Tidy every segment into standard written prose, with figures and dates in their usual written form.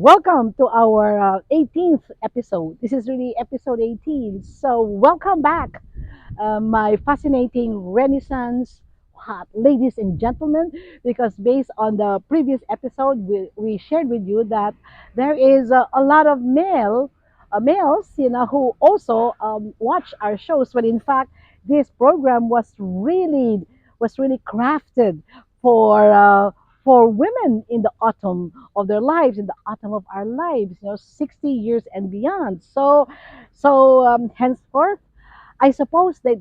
welcome to our 18th episode. This is really episode 18. So, welcome back, my fascinating Renaissance hot ladies and gentlemen, because based on the previous episode, we shared with you that there is a lot of males, who also watch our shows. But in fact, this program was really crafted for. For women in the autumn of their lives, in the autumn of our lives, 60 years and beyond. So henceforth, I suppose they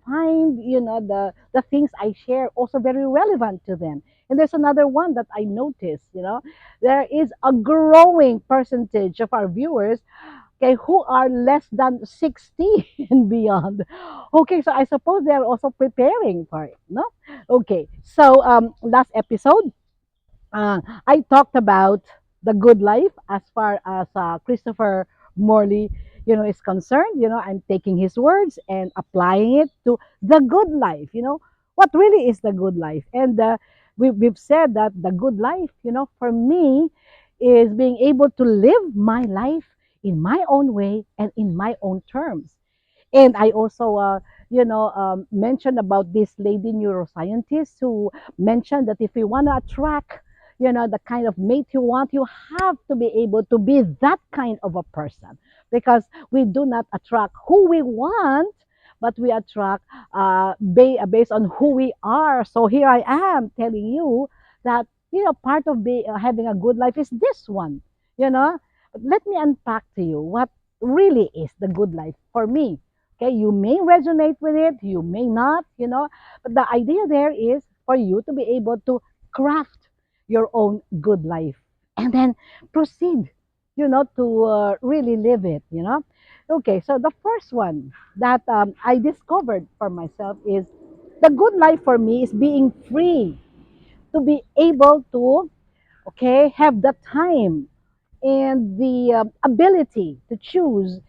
find, the things I share also very relevant to them. And there's another one that I noticed, there is a growing percentage of our viewers, okay, who are less than 60 and beyond. Okay, so I suppose they're also preparing for it, no? Okay, so last episode, I talked about the good life as far as Christopher Morley, is concerned. I'm taking his words and applying it to the good life. What really is the good life? And we've said that the good life, for me, is being able to live my life in my own way and in my own terms. And I also, mentioned about this lady neuroscientist who mentioned that if you want to attract, the kind of mate you want, you have to be able to be that kind of a person, because we do not attract who we want, but we attract based on who we are. So here I am telling you that, part of having a good life is this one, you know. But let me unpack to you what really is the good life for me. Okay, you may resonate with it, you may not, but the idea there is for you to be able to craft your own good life and then proceed, to really live it. Okay, so the first one that I discovered for myself is the good life for me is being free, to be able to, okay, have the time and the ability to choose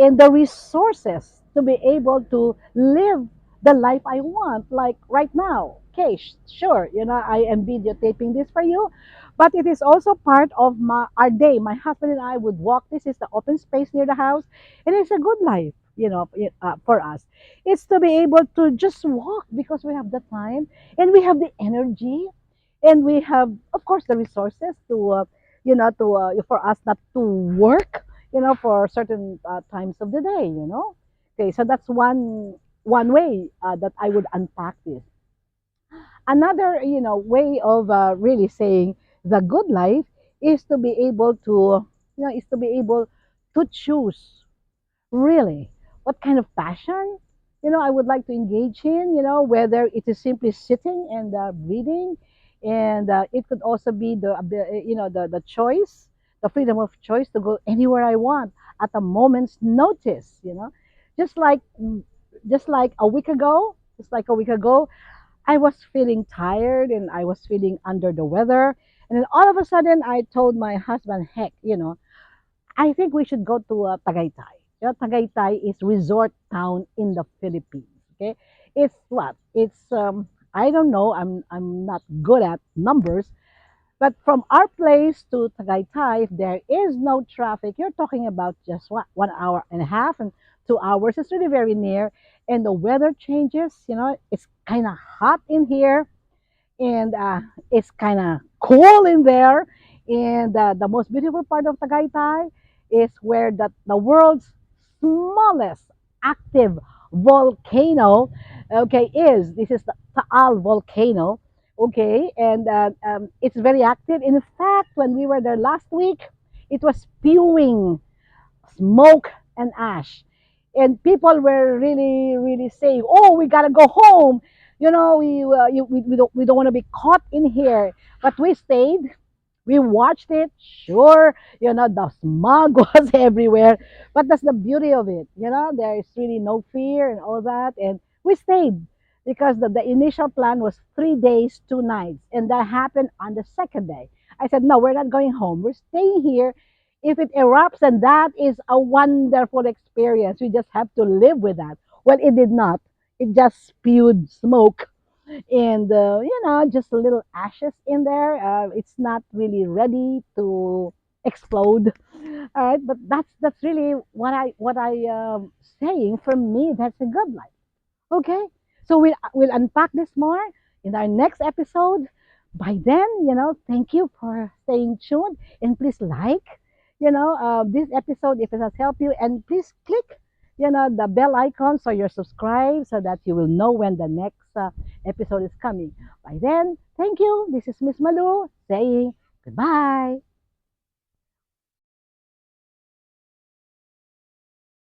and the resources to be able to live the life I want, like right now. Okay, sure, I am videotaping this for you, but it is also part of our day. My husband and I would walk. This is the open space near the house, and it's a good life, for us. It's to be able to just walk because we have the time and we have the energy and we have, of course, the resources to for us not to work, for certain times of the day. Okay, so that's one way that I would unpack this. Another, way of really saying the good life is to be able to, to choose really what kind of passion, I would like to engage in, whether it is simply sitting and breathing, and it could also be the choice, the freedom of choice to go anywhere I want at a moment's notice. Just like just like a week ago, I was feeling tired and I was feeling under the weather, and then all of a sudden I told my husband, heck, I think we should go to Tagaytay. Tagaytay is resort town in the Philippines. Okay, it's what? It's I don't know. I'm not good at numbers, but from our place to Tagaytay, if there is no traffic, you're talking about just what, 1 hour and a half and 2 hours. It's really very near, and the weather changes. It's kind of hot in here and it's kind of cool in there. And the most beautiful part of Tagaytay is where the world's smallest active volcano, okay, is. This is the Taal volcano, okay, and it's very active. In fact, when we were there last week, it was spewing smoke and ash. And people were really, really saying, "Oh, we gotta go home. We don't want to be caught in here." But we stayed. We watched it. Sure, the smog was everywhere, but that's the beauty of it. There is really no fear and all that. And we stayed because the initial plan was 3 days, 2 nights, and that happened on the second day. I said, "No, we're not going home. We're staying here. If it erupts, and that is a wonderful experience. We just have to live with that." Well, it did not. It just spewed smoke and just a little ashes in there. It's not really ready to explode. All right, but that's really what I saying. For me, that's a good life. Okay, so we'll unpack this more in our next episode. By then, thank you for staying tuned, and please like, this episode if it has helped you, and please click, the bell icon so you're subscribed so that you will know when the next episode is coming. By then, thank you. This is Miss Malu saying goodbye.